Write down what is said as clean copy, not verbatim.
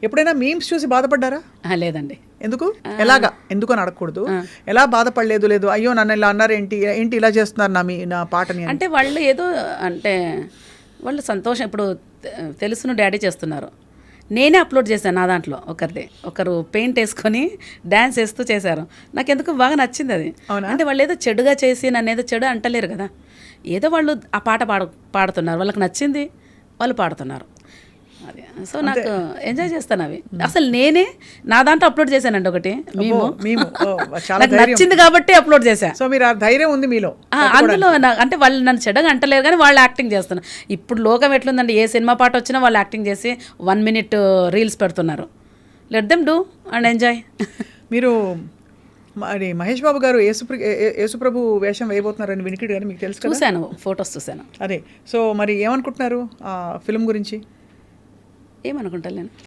ఎప్పుడైనా మీమ్స్ చూసి బాధపడ్డారా? లేదండి. ఎందుకు? ఎలాగా? ఎందుకు అని అడగకూడదు. ఎలా బాధపడలేదు? లేదు అయ్యో నన్ను ఇలా అన్నారు ఏంటి ఏంటి ఇలా చేస్తున్నారు నా పాటని అంటే వాళ్ళు ఏదో అంటే వాళ్ళు సంతోషం. ఇప్పుడు తెలుసును డాడీ చేస్తున్నారు, నేనే అప్లోడ్ చేశాను నా దాంట్లో. ఒకరు పెయింట్ వేసుకొని డ్యాన్స్ వేస్తూ చేశారు. నాకు ఎందుకు బాగా నచ్చింది అది. అంటే వాళ్ళు ఏదో చెడుగా చేసి నన్ను ఏదో చెడు అంటలేరు కదా, ఏదో వాళ్ళు ఆ పాట పాడుతున్నారు, వాళ్ళకి నచ్చింది, వాళ్ళు పాడుతున్నారు. అది సో నాకు ఎంజాయ్ చేస్తాను అవి. అసలు నేనే నా దాంట్లో అప్లోడ్ చేశానండి ఒకటి మేము నాకు నచ్చింది కాబట్టి అప్లోడ్ చేశాను. సో మీరు ఆ ధైర్యం ఉంది మీలో. అందులో అంటే వాళ్ళు నన్ను చెడ్డగా అంటలేరు కానీ వాళ్ళు యాక్టింగ్ చేస్తున్నారు. ఇప్పుడు లోకం ఎట్లుందండి, ఏ సినిమా పాట వచ్చినా వాళ్ళు యాక్టింగ్ చేసి 1 minute రీల్స్ పెడుతున్నారు. Let them do and enjoy. మీరు మరి మహేష్ బాబు గారు యేసుప్రభు వేషం వేయబోతున్నారని వినికిడు కానీ మీకు తెలుసు కదా? చూశాను, ఫొటోస్ చూశాను. అదే. సో మరి ఏమనుకుంటున్నారు ఆ ఫిల్మ్ గురించి? ఏమనుకుంటాను నేను.